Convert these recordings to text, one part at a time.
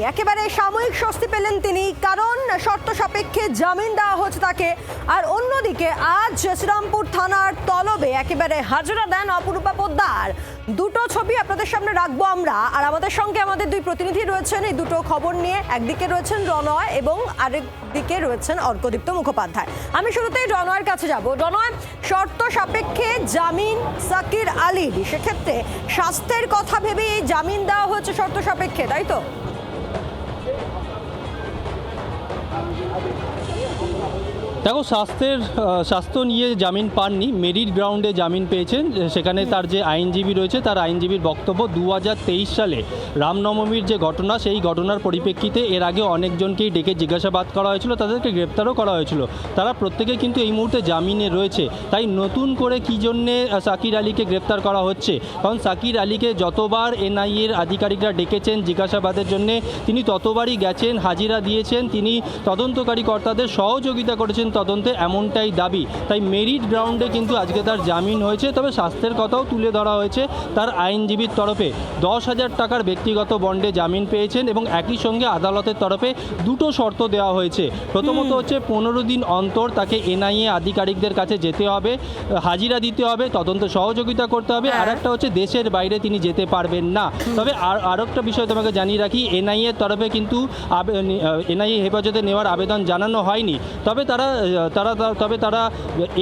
একেবারে সাময়িক স্বস্তি পেলেন তিনি, কারণ শর্ত সাপেক্ষে জামিন দেওয়া হচ্ছে তাকে। আর অন্যদিকে আজ শ্রীরামপুর থানার তলবে একেবারে হাজিরা দেন অপরূপা পোদ্দার। দুটো ছবি আপনাদের সামনে রাখবো আমরা, আর আমাদের সঙ্গে আমাদের দুই প্রতিনিধি রয়েছেন এই দুটো খবর নিয়ে। একদিকে রয়েছেন রণয় এবং আরেকদিকে রয়েছেন অর্কদীপ্ত মুখোপাধ্যায়। আমি শুরুতেই রণয়ের কাছে যাব। রণয়, শর্ত সাপেক্ষে জামিন সাকির আলীর, সেক্ষেত্রে স্বাস্থ্যের কথা ভেবে এই জামিন দেওয়া হচ্ছে শর্ত সাপেক্ষে, তাই তো? দেখো, স্বাস্থ্য নিয়ে জামিন পাননি, মেরিট গ্রাউন্ডে জামিন পেয়েছেন। সেখানে তার যে আইনজীবী রয়েছে, তার আইনজীবীর বক্তব্য 2023 সালে রামনবমীর যে ঘটনা, সেই ঘটনার পরিপ্রেক্ষিতে এর আগে অনেকজনকেই ডেকে জিজ্ঞাসাবাদ করা হয়েছিল, তাদেরকে গ্রেপ্তারও করা হয়েছিল। তারা প্রত্যেকে কিন্তু এই মুহূর্তে জামিনে রয়েছে। তাই নতুন করে কী জন্যে সাকির আলীকে গ্রেপ্তার করা হচ্ছে, কারণ সাকির আলীকে যতবার এনআইএর আধিকারিকরা ডেকেছেন জিজ্ঞাসাবাদের জন্যে, তিনি ততবারই গেছেন, হাজিরা দিয়েছেন, তিনি তদন্তকারী কর্তাদের সহযোগিতা করেছেন তদন্তে, এমনটাই দাবি। তাই মেরিট গ্রাউন্ডে কিন্তু আজকে তার জামিন হয়েছে। তবে স্বাস্থ্যের কথাও তুলে ধরা হয়েছে তার আইনজীবীর তরফে। 10,000 টাকার ব্যক্তিগত বন্ডে জামিন পেয়েছেন এবং একই সঙ্গে আদালতের তরফে দুটো শর্ত দেওয়া হয়েছে। প্রথমত হচ্ছে 15 দিন অন্তর তাকে এনআইএ আধিকারিকদের কাছে যেতে হবে, হাজিরা দিতে হবে, তদন্ত সহযোগিতা করতে হবে। আর একটা হচ্ছে দেশের বাইরে তিনি যেতে পারবেন না। তবে আর একটা বিষয় তোমাকে জানিয়ে রাখি, এনআইএর তরফে কিন্তু এনআইএ হেফাজতে নেওয়ার আবেদন জানানো হয়নি। তবে তারা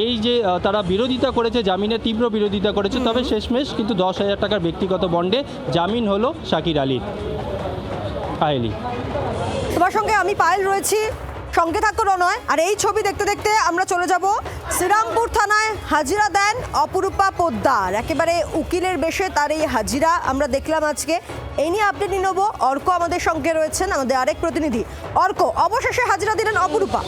এই যে তারা বিরোধিতা করেছে, জামিনের তীব্র বিরোধিতা করেছে। তবে শেষমেশ কিন্তু 10,000 টাকার ব্যক্তিগত বন্ডে জামিন হলো সাকির আলীর। পায়েলি, তোমার সঙ্গে আমি পায়েল রয়েছি, সঙ্গে থাকো রণয়। আর এই ছবি দেখতে দেখতে আমরা চলে যাব শ্রীরামপুর থানায়। হাজিরা দেন অপরূপা পোদ্দার, একেবারে উকিলের বেশে তার এই হাজিরা আমরা দেখলাম আজকে। এই নিয়ে আপডেট নিয়ে নেবো। অর্ক আমাদের সঙ্গে রয়েছেন, আমাদের আরেক প্রতিনিধি। অর্ক, অবশেষে হাজিরা দিলেন অপরূপা।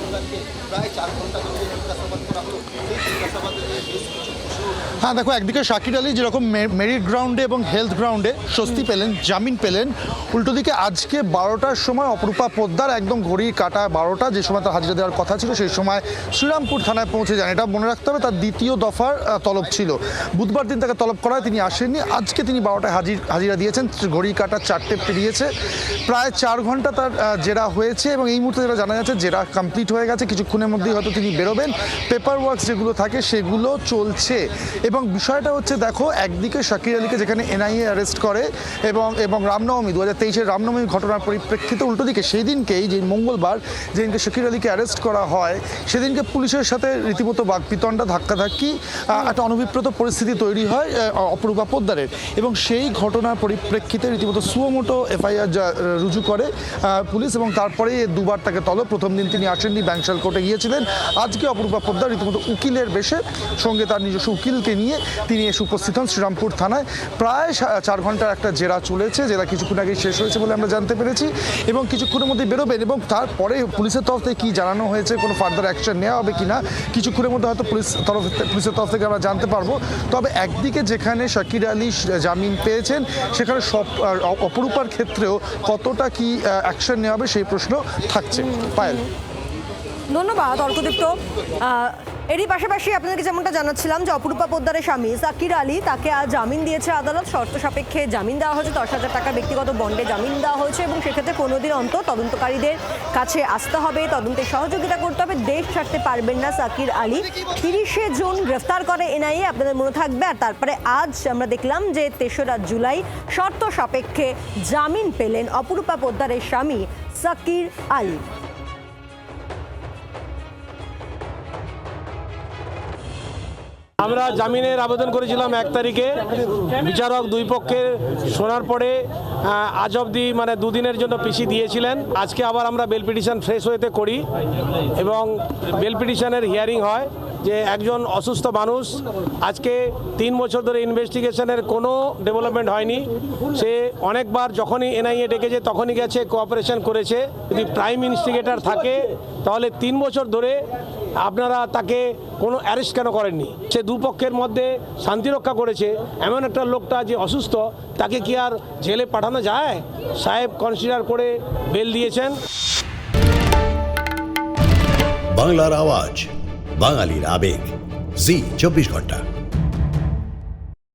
হ্যাঁ দেখো, একদিকে শাকির আলী যেরকম মেরিট গ্রাউন্ডে এবং হেলথ গ্রাউন্ডে স্বস্তি পেলেন, জামিন পেলেন, উল্টো দিকে আজকে 12টার সময় অপরূপা পোদ্দার একদম ঘড়ির কাটা 12টা, যে সময় তার হাজিরা দেওয়ার কথা ছিল সেই সময় শ্রীরামপুর থানায় পৌঁছে যান। এটা মনে রাখতে হবে, তার দ্বিতীয় দফার তলব ছিল। বুধবার দিন তাকে তলব করা হয়, তিনি আসেননি। আজকে তিনি 12টায় হাজিরা দিয়েছেন। ঘড়ির কাটা 4টে পেরিয়েছে। প্রায় 4 ঘন্টা তার জেরা হয়েছে এবং এই মুহূর্তে যেটা জানা যাচ্ছে জেরা কমপ্লিট হয়ে গেছে। কিছুক্ষণের মধ্যেই হয়তো তিনি বেরোবেন। পেপার ওয়ার্কস যেগুলো থাকে সেগুলো চলছে। এবং বিষয়টা হচ্ছে, দেখো, একদিকে শাকির আলীকে যেখানে এনআইএ অ্যারেস্ট করে এবং রামনবমী 2023-এর রামনবমী ঘটনার পরিপ্রেক্ষিতে উল্টো দিকে সেই দিনকেই, যে মঙ্গলবার যেদিনকে শাকির আলীকে অ্যারেস্ট করা হয়, সেদিনকে পুলিশের সাথে রীতিমতো বাকবিতণ্ডা, ধাক্কাধাক্কি, একটা অনভিপ্রেত পরিস্থিতি তৈরি হয় অপরূপা পোদ্দারের। এবং সেই ঘটনার পরিপ্রেক্ষিতে রীতিমতো সুমোটো এফআইআর রুজু করে পুলিশ এবং তারপরে দুবার তাকে তলব। প্রথম দিন তিনি আসেননি, ব্যাংশাল কোর্টে গিয়েছিলেন। আজকে অপরূপা পোদ্দার রীতিমতো উকিলের বেশে, সঙ্গে তার নিজস্ব উকিলকে নিয়ে তিনি এসে উপস্থিত হন শ্রীরামপুর থানায়। প্রায় 4 ঘন্টার একটা জেরা চলেছে, জেরা কিছুক্ষণ আগেই শেষ হয়েছে বলে আমরা জানতে পেরেছি এবং কিছুক্ষণের মধ্যে বেরোবেন। এবং তারপরে পুলিশের তরফ থেকে কী জানানো হয়েছে, কোনো ফার্দার অ্যাকশন নেওয়া হবে কি না, কিছুক্ষণের মধ্যে হয়তো পুলিশের তরফ থেকে আমরা জানতে পারবো। তবে একদিকে যেখানে শাকির আলী জামিন পেয়েছেন, সেখানে অপরূপার ক্ষেত্রেও কতটা কি অ্যাকশন নেওয়া হবে সেই প্রশ্ন থাকছে। পায়েল, ধন্যবাদ অর্কদীপ্ত। এরই পাশাপাশি আপনাদেরকে যেমনটা জানাচ্ছিলাম যে অপরূপা পোদ্দারের স্বামী সাকির আলী, তাকে আজ জামিন দিয়েছে আদালত। শর্ত সাপেক্ষে জামিন দেওয়া হয়েছে, 10,000 টাকা ব্যক্তিগত বন্ডে জামিন দেওয়া হয়েছে এবং সেক্ষেত্রে 15 দিন অন্তর তদন্তকারীদের কাছে আসতে হবে, তদন্তে সহযোগিতা করতে হবে। দেশ ছাড়তে পারবেন না সাকির আলী। 30শে জুন গ্রেফতার করে এনআইএ, আপনাদের মনে থাকবে। আর তারপরে আজ আমরা দেখলাম যে 3রা জুলাই শর্ত সাপেক্ষে জামিন পেলেন অপরূপা পোদ্দারের স্বামী সাকির আলী। আমরা জামিনের আবেদন করেছিলাম 1 তারিখে। বিচারক দুই পক্ষের শোনার পরে আজ অবধি 2 দিনের জন্য পিসি দিয়েছিলেন। আজকে আবার আমরা বেল পিটিশন ফ্রেশ ওয়েতে করি এবং বেল পিটিশনের হিয়ারিং হয়। যে একজন অসুস্থ মানুষ, আজকে 3 বছর ধরে ইনভেস্টিগেশনের কোনো ডেভেলপমেন্ট হয়নি। সে অনেকবার যখনই এনআইএ ডেকেছে তখনই গেছে, কোঅপারেশন করেছে। যদি প্রাইম ইনস্টিগেটর থাকে তাহলে 3 বছর ধরে আপনারা তাকে কোনো অ্যারেস্ট কেন করেননি? সে দুপক্ষের মধ্যে শান্তি রক্ষা করেছে। এমন একটা লোকটা যে অসুস্থ, তাকে কি আর জেলে পাঠানো যায়? সাহেব কনসিডার করে বেল দিয়েছেন। বাংলার আওয়াজ, বাঙালির আবেগ, জি 24 ঘন্টা।